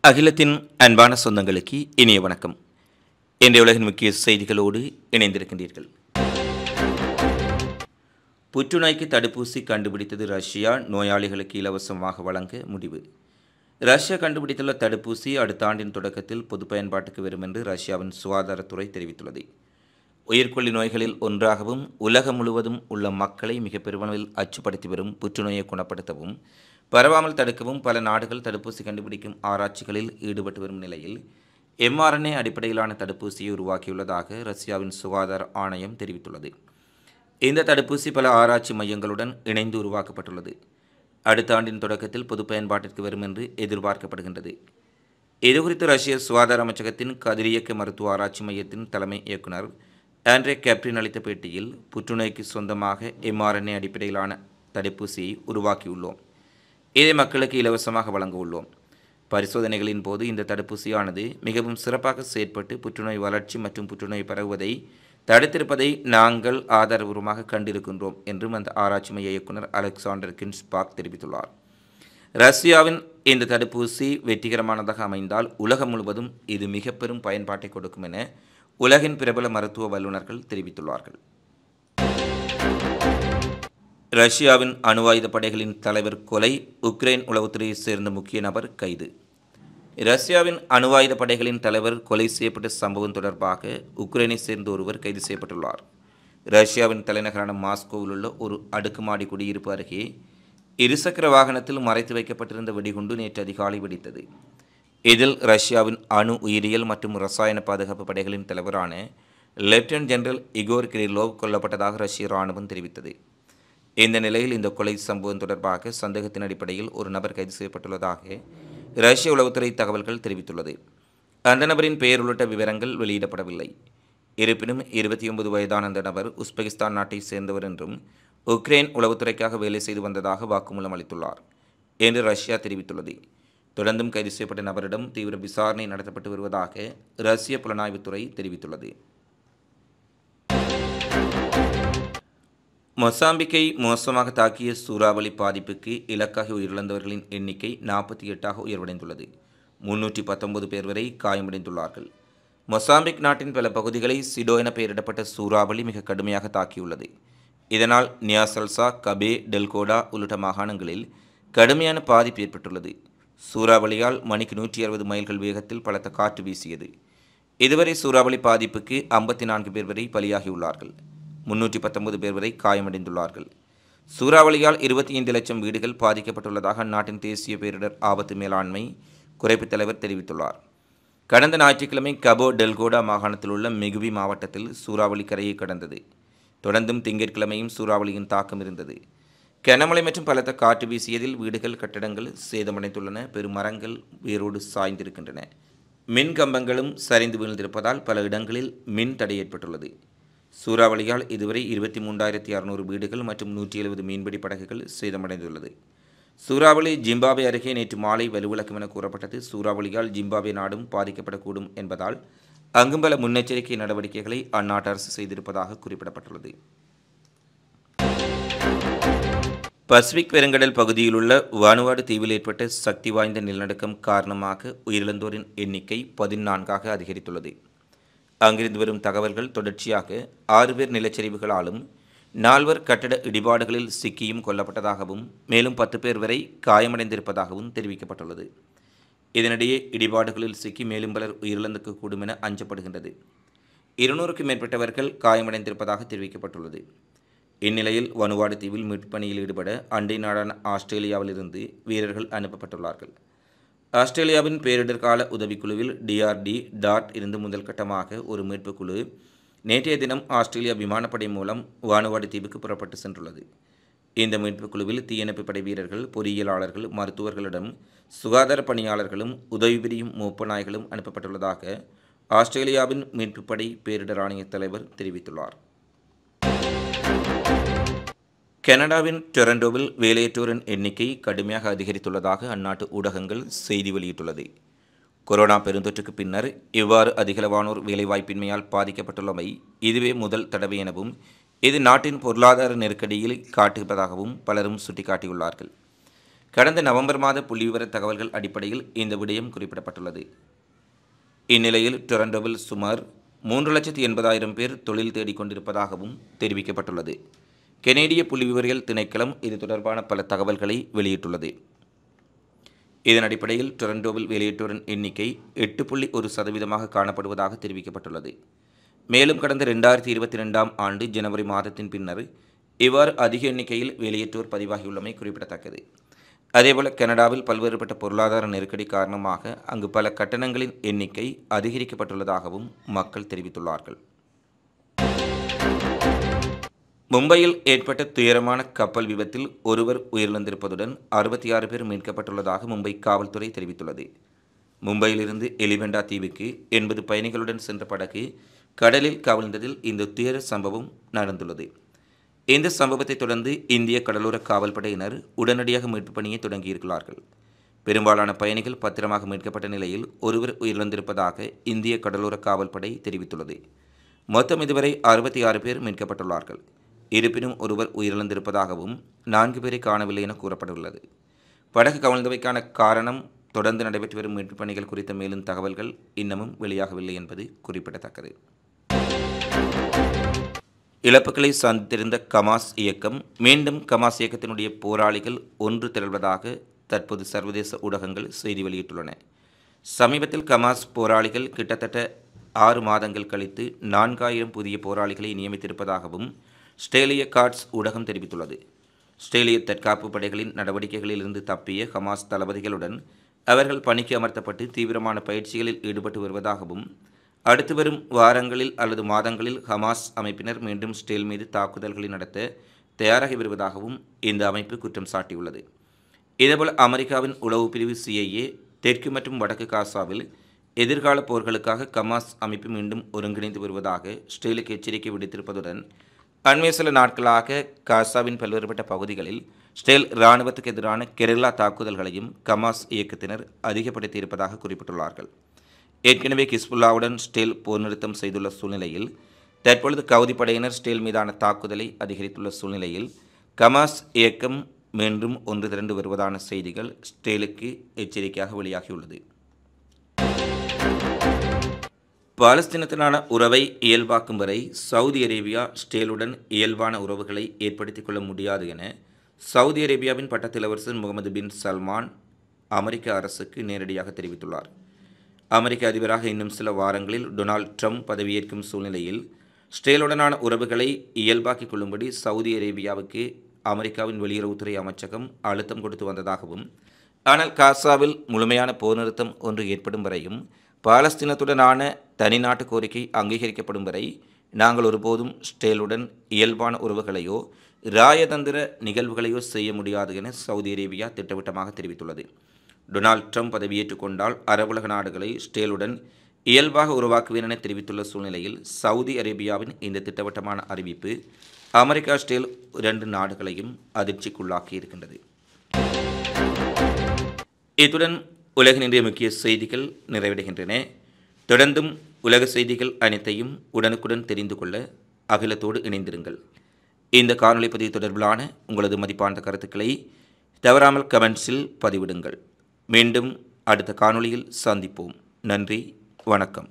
அகிலத்தின் அன்பான சொந்தங்களுக்கு இனிய வணக்கம். இன்றைய உலகின் முக்கிய செய்திகளோடு இணைந்திருக்கின்றீர்கள். புற்றுநோய்க்கு தடுப்பூசி கண்டுபிடித்தது ரஷ்யா, நோயாளிகளுக்கு இலவசமாக வழங்க முடிவு. ரஷ்யா கண்டுபிடித்துள்ள தடுப்பூசி அடுத்த ஆண்டின் தொடக்கத்தில் பொது பயன்பாட்டுக்கு வரும் என்று ரஷ்யாவின் சுகாதாரத்துறை தெரிவித்துள்ளது. உயிர்கொல்லி நோய்களில் ஒன்றாகவும் உலகம் முழுவதும் உள்ள மக்களை மிக பெருமளவில் அச்சுப்படுத்தி வரும் புற்றுநோயை குணப்படுத்தவும் பரவாமல் தடுக்கவும் பல நாடுகள் தடுப்பூசி கண்டுபிடிக்கும் ஆராய்ச்சிகளில் ஈடுபட்டு வரும் நிலையில் mRNA அடிப்படையிலான தடுப்பூசியை உருவாக்கியுள்ளதாக ரஷ்யாவின் சுகாதார ஆணையம் தெரிவித்துள்ளது. இந்த தடுப்பூசி பல ஆராய்ச்சி மையங்களுடன் இணைந்து உருவாக்கப்பட்டுள்ளது. அடுத்த ஆண்டின் தொடக்கத்தில் பொது பயன்பாட்டிற்கு வரும் என்று எதிர்பார்க்கப்படுகின்றது. இதுகுறித்து ரஷ்ய சுகாதார அமைச்சகத்தின் கதிரியக்க மருத்துவ ஆராய்ச்சி மையத்தின் தலைமை இயக்குனர் ஆண்ட்ரே கேப்ரின் அளித்த பேட்டியில், புற்றுநோய்க்கு சொந்தமாக mRNA அடிப்படையிலான தடுப்பூசியை உருவாக்கியுள்ளோம். இதை மக்களுக்கு இலவசமாக வழங்க உள்ளோம். பரிசோதனைகளின் போது இந்த தடுப்பூசியானது மிகவும் சிறப்பாக செயற்பட்டு புற்றுநோய் வளர்ச்சி மற்றும் புற்றுநோய் பரவுவதை தடுத்திருப்பதை நாங்கள் ஆதாரபூர்வமாக கண்டிருக்கின்றோம் என்றும் அந்த ஆராய்ச்சி மைய இயக்குனர் அலெக்சாண்டர் கின்ஸ்பாக் தெரிவித்துள்ளார். ரஷ்யாவின் இந்த தடுப்பூசி வெற்றிகரமானதாக அமைந்தால் உலகம் முழுவதும் இது மிக பெரும் பயன்பாட்டை கொடுக்கும் என உலகின் பிரபல மருத்துவ வல்லுநர்கள் தெரிவித்துள்ளார்கள். ரஷ்யாவின் அணு ஆயுத படைகளின் தலைவர் கொலை, உக்ரைன் உளவுத்துறையைச் சேர்ந்த முக்கிய நபர் கைது. ரஷ்யாவின் அணு ஆயுத படைகளின் தலைவர் கொலை செய்யப்பட்ட சம்பவம் தொடர்பாக உக்ரைனைச் சேர்ந்த ஒருவர் கைது செய்யப்பட்டுள்ளார். ரஷ்யாவின் தலைநகரான மாஸ்கோவில் உள்ள ஒரு அடுக்குமாடி குடியிருப்பு அருகே இருசக்கர வாகனத்தில் மறைத்து வைக்கப்பட்டிருந்த வெடிகுண்டு நேற்று அதிகாலை வெடித்தது. இதில் ரஷ்யாவின் அணு உயிரியல் மற்றும் ரசாயன பாதுகாப்பு படைகளின் தலைவரான லெப்டினன்ட் ஜெனரல் இகோர் கிரிலோவ் கொல்லப்பட்டதாக ரஷ்ய இராணுவம் தெரிவித்தது. இந்த நிலையில் இந்த கொலை சம்பவம் தொடர்பாக சந்தேகத்தின் அடிப்படையில் ஒரு நபர் கைது செய்யப்பட்டுள்ளதாக ரஷ்ய உளவுத்துறை தகவல்கள் தெரிவித்துள்ளது. அந்த நபரின் பெயர் உள்ளிட்ட விவரங்கள் வெளியிடப்படவில்லை. இருப்பினும் 29 வயதான அந்த நபர் உஸ்பெகிஸ்தான் நாட்டை சேர்ந்தவர் என்றும் உக்ரைன் உளவுத்துறைக்காக வேலை செய்து வந்ததாக வாக்குமூலம் அளித்துள்ளார் என்று ரஷ்யா தெரிவித்துள்ளது. தொடர்ந்தும் கைது செய்யப்பட்ட நபரிடம் தீவிர விசாரணை நடத்தப்பட்டு வருவதாக ரஷ்ய புலனாய்வுத்துறை தெரிவித்துள்ளது. மொசாம்பிக்கை மோசமாக தாக்கிய சூறாவளி பாதிப்புக்கு இலக்காகி உயிரிழந்தவர்களின் எண்ணிக்கை 48ஆக உயர்வடைந்துள்ளது. 319 பேர் வரை காயமடைந்துள்ளார்கள். மொசாம்பிக் நாட்டின் பல பகுதிகளை சிடோ என பெயரிடப்பட்ட சூறாவளி மிக கடுமையாக தாக்கியுள்ளது. இதனால் நியாசல்சா, கபே, டெல்கோடா உள்ளிட்ட மாகாணங்களில் கடுமையான பாதிப்பு ஏற்பட்டுள்ளது. சூறாவளியால் மணிக்கு 160 மைல்கள் வேகத்தில் பலத்த காற்று வீசியது. இதுவரை சூறாவளி பாதிப்புக்கு 54 பேர் வரை பலியாகியுள்ளார்கள். 319 பேர் வரை காயமடைந்துள்ளார்கள். சூறாவளியால் 25 லட்சம் வீடுகள் பாதிக்கப்பட்டுள்ளதாக அந்நாட்டின் தேசிய பேரிடர் ஆபத்து மேலாண்மை குறைப்பு தலைவர் தெரிவித்துள்ளார். கடந்த ஞாயிற்றுக்கிழமை கபோ டெல்கோடா மாகாணத்தில் உள்ள மெகுவி மாவட்டத்தில் சூறாவளி கரையை கடந்தது. தொடர்ந்தும் திங்கட்கிழமையும் சூறாவளியின் தாக்கம் இருந்தது. கனமழை மற்றும் பலத்த காற்று வீசியதில் வீடுகள், கட்டடங்கள் சேதமடைந்துள்ளன. பெரும் மரங்கள் வேரோடு சாய்ந்திருக்கின்றன. மின் கம்பங்களும் சரிந்து வீழ்ந்திருப்பதால் பல இடங்களில் மின் தடை ஏற்பட்டுள்ளது. சூறாவளியால் இதுவரை 23,600 வீடுகள் மற்றும் 170 மீன்பிடி படகுகள் சேதமடைந்துள்ளது. சூறாவளி ஜிம்பாப்வே அருகே நேற்று மாலை வலுவிழக்கும் என கூறப்பட்டது. சூறாவளியால் ஜிம்பாப்வே நாடும் பாதிக்கப்படக்கூடும் என்பதால் அங்கும் பல முன்னெச்சரிக்கை நடவடிக்கைகளை அந்நாட்டு அரசு செய்திருப்பதாக குறிப்பிடப்பட்டுள்ளது. பசிபிக் பெருங்கடல் பகுதியில் உள்ள வானுவாடு தீவில் ஏற்பட்ட சக்தி வாய்ந்த நிலநடுக்கம் காரணமாக உயிரிழந்தோரின் எண்ணிக்கை 14ஆக அதிகரித்துள்ளது. அங்கிருந்து வரும் தகவல்கள் தொடர்ச்சியாக 6 பேர் நிலச்சரிவுகளாலும் 4 கட்டட இடிபாடுகளில் சிக்கியும் கொல்லப்பட்டதாகவும் மேலும் 10 பேர் வரை காயமடைந்திருப்பதாகவும் தெரிவிக்கப்பட்டுள்ளது. இதனிடையே இடிபாடுகளில் சிக்கி மேலும் பலர் உயிரிழந்திருக்கக்கூடும் என அஞ்சப்படுகின்றது. 200க்கும் மேற்பட்டவர்கள் காயமடைந்திருப்பதாக தெரிவிக்கப்பட்டுள்ளது. இந்நிலையில் வனுவாடு தீவில் மீட்புப் பணியில் ஈடுபட அண்டை நாடான ஆஸ்திரேலியாவிலிருந்து வீரர்கள் அனுப்பப்பட்டுள்ளார்கள். ஆஸ்திரேலியாவின் பேரிடர் கால உதவிக்குழுவில் DRD இருந்து முதல் கட்டமாக ஒரு மீட்புக் குழு நேற்றைய தினம் ஆஸ்திரேலியா விமானப்படை மூலம் வானுவாடு தீவுக்கு புறப்பட்டு சென்றுள்ளது. இந்த மீட்புக் குழுவில் தீயணைப்பு படை வீரர்கள், பொறியியலாளர்கள், மருத்துவர்களிடம் சுகாதார பணியாளர்களும் உதவி புரியும் மோப்ப நாய்களும் அனுப்பப்பட்டுள்ளதாக ஆஸ்திரேலியாவின் மீட்புப் படை பேரிடர் ஆணைய தலைவர் தெரிவித்துள்ளார். கனடாவின் டொரண்டோவில் வேலையற்றோரின் எண்ணிக்கை கடுமையாக அதிகரித்துள்ளதாக அந்நாட்டு ஊடகங்கள் செய்தி வெளியிட்டுள்ளது. கொரோனா பெருந்தொற்றுக்கு பின்னர் இவ்வாறு அதிகளவானோர் வேலைவாய்ப்பின்மையால் பாதிக்கப்பட்டுள்ளமை இதுவே முதல் தடவை எனவும் இது நாட்டின் பொருளாதார நெருக்கடியில் காட்டுவதாகவும் பலரும் சுட்டிக்காட்டியுள்ளார்கள். கடந்த நவம்பர் மாத புள்ளிவிவர தகவல்கள் அடிப்படையில் இந்த விடயம் குறிப்பிடப்பட்டுள்ளது. இந்நிலையில் டொரண்டோவில் சுமார் 3,80,000 பேர் தொழில் தேடிக் கொண்டிருப்பதாகவும் தெரிவிக்கப்பட்டுள்ளது. கெனேடிய புள்ளிவிவரியல் திணைக்களம் இது தொடர்பான பல தகவல்களை வெளியிட்டுள்ளது. இதன் அடிப்படையில் டொரண்டோவில் வேலையற்றோரின் எண்ணிக்கை 8.1% காணப்படுவதாக தெரிவிக்கப்பட்டுள்ளது. மேலும் கடந்த 2022ஆம் ஆண்டு ஜனவரி மாதத்தின் பின்னர் இவ்வாறு அதிக எண்ணிக்கையில் வேலையற்றோர் பதிவாகியுள்ளமை குறிப்பிடத்தக்கது. அதேபோல கனடாவில் பல்வேறுபட்ட பொருளாதார நெருக்கடி காரணமாக அங்கு பல கட்டணங்களின் எண்ணிக்கை அதிகரிக்கப்பட்டுள்ளதாகவும் மக்கள் தெரிவித்துள்ளார்கள். மும்பையில் ஏற்பட்ட துயரமான கப்பல் விபத்தில் ஒருவர் உயிரிழந்திருப்பதுடன் 66 பேர் மீட்கப்பட்டுள்ளதாக மும்பை காவல்துறை தெரிவித்துள்ளது. மும்பையிலிருந்து எலிபெண்டா தீவுக்கு 80 பயணிகளுடன் சென்ற படகு கடலில் கவிழ்ந்ததில் இந்த துயர சம்பவம் நடந்துள்ளது. இந்த சம்பவத்தை தொடர்ந்து இந்திய கடலோர காவல்படையினர் உடனடியாக மீட்புப் பணியை தொடங்கியிருக்கிறார்கள். பெரும்பாலான பயணிகள் பத்திரமாக மீட்கப்பட்ட நிலையில் ஒருவர் உயிரிழந்திருப்பதாக இந்திய கடலோர காவல்படை தெரிவித்துள்ளது. மொத்தம் இதுவரை 66 பேர் மீட்கப்பட்டுள்ளார்கள். இருப்பினும் ஒருவர் உயிரிழந்திருப்பதாகவும் 4 பேரை காணவில்லை என கூறப்பட்டுள்ளது. படகு கவிழ்ந்தவைக்கான காரணம் தொடர்ந்து நடைபெற்று வரும் மீட்புப் பணிகள் குறித்த மேலும் தகவல்கள் இன்னமும் வெளியாகவில்லை என்பது குறிப்பிடத்தக்கது. இழப்புகளை சந்தித்திருந்த கமாஸ் இயக்கம் மீண்டும் கமாஸ் இயக்கத்தினுடைய போராளிகள் ஒன்று திரள்வதாக தற்போது சர்வதேச ஊடகங்கள் செய்தி வெளியிட்டுள்ளன. சமீபத்தில் கமாஸ் போராளிகள் கிட்டத்தட்ட 6 மாதங்கள் கழித்து 4,000 புதிய போராளிகளை நியமித்திருப்பதாகவும் ஸ்ட்ரேலிய கார்ட்ஸ் ஊடகம் தெரிவித்துள்ளது. ஸ்ட்ரேலிய தற்காப்பு படைகளின் நடவடிக்கைகளிலிருந்து தப்பிய ஹமாஸ் தளபதிகளுடன் அவர்கள் பணிக்கு அமர்த்தப்பட்டு தீவிரமான பயிற்சிகளில் ஈடுபட்டு வருவதாகவும் அடுத்து வரும் வாரங்களில் அல்லது மாதங்களில் ஹமாஸ் அமைப்பினர் மீண்டும் ஸ்டேல் மீது தாக்குதல்களை நடத்த தயாராகி வருவதாகவும் இந்த அமைப்பு குற்றம் சாட்டியுள்ளது. இதேபோல் அமெரிக்காவின் உளவு பிரிவு CIA தெற்கு மற்றும் வடக்கு காசாவில் எதிர்கால போர்களுக்காக ஹமாஸ் அமைப்பு மீண்டும் ஒருங்கிணைந்து வருவதாக ஸ்டேலுக்கு எச்சரிக்கை விடுத்திருப்பதுடன் அண்மைய சில நாட்களாக காசாவின் பல்வேறுபட்ட பகுதிகளில் ஸ்டேல் இராணுவத்துக்கு எதிரான கெரில்லா தாக்குதல்களையும் ஹமாஸ் இயக்கத்தினர் அதிகப்படுத்தியிருப்பதாக குறிப்பிட்டுள்ளார்கள். ஏற்கனவே ஹிஸ்புல்லாவுடன் ஸ்டேல் போர் நிறுத்தம் செய்துள்ள சூழ்நிலையில் தற்பொழுது கவுதி படையினர் ஸ்டேல் மீதான தாக்குதலை அதிகரித்துள்ள சூழ்நிலையில் ஹமாஸ் இயக்கம் மீண்டும் ஒன்று திரண்டு வருவதான செய்திகள் ஸ்டேலுக்கு எச்சரிக்கையாக வெளியாகியுள்ளது. பாலஸ்தீனத்தினான உறவை இயல்பாக்கும் வரை சவுதி அரேபியா ஸ்டேலுடன் இயல்பான உறவுகளை ஏற்படுத்திக் கொள்ள முடியாது என சவுதி அரேபியாவின் பட்டத்திலவரசர் முகமது பின் சல்மான் அமெரிக்க அரசுக்கு நேரடியாக தெரிவித்துள்ளார். அமெரிக்க அதிபராக இன்னும் சில வாரங்களில் டொனால்ட் ட்ரம்ப் பதவியேற்கும் சூழ்நிலையில் ஸ்டேலுடனான உறவுகளை இயல்பாக்கிக் கொள்ளும்படி சவுதி அரேபியாவுக்கு அமெரிக்காவின் வெளியுறவுத்துறை அமைச்சகம் அழுத்தம் கொடுத்து வந்ததாகவும், ஆனால் காசாவில் முழுமையான போர் நிறுத்தம் ஒன்று ஏற்படும் வரையும் பாலஸ்தீனத்துடனான தனிநாட்டு கோரிக்கை அங்கீகரிக்கப்படும் வரை நாங்கள் ஒருபோதும் ஸ்டேலுடன் இயல்பான உறவுகளையோ இராயதந்திர நிகழ்வுகளையோ செய்ய முடியாது என சவுதி அரேபியா திட்டவட்டமாக தெரிவித்துள்ளது. டொனால்ட் ட்ரம்ப் பதவியேற்றுக் கொண்டால் அரபுலக நாடுகளை ஸ்டேலுடன் இயல்பாக உருவாக்குவேன் என தெரிவித்துள்ள சூழ்நிலையில் சவுதி அரேபியாவின் இந்த திட்டவட்டமான அறிவிப்பு அமெரிக்கா ஸ்டேல் 2 நாடுகளையும் அதிர்ச்சிக்குள்ளாக்கி இருக்கின்றது. இத்துடன் உலகின் இன்றைய முக்கிய செய்திகள் நிறைவடைகின்றன. தொடர்ந்தும் உலக செய்திகள் அனைத்தையும் உடனுக்குடன் தெரிந்து கொள்ள அகிலத்தோடு இணைந்திருங்கள். இந்த காணொளி பதிவு தொடர்பிலான உங்களது மதிப்பான கருத்துக்களை தவறாமல் கமெண்ட்ஸில் பதிவிடுங்கள். மீண்டும் அடுத்த காணொளியில் சந்திப்போம். நன்றி, வணக்கம்.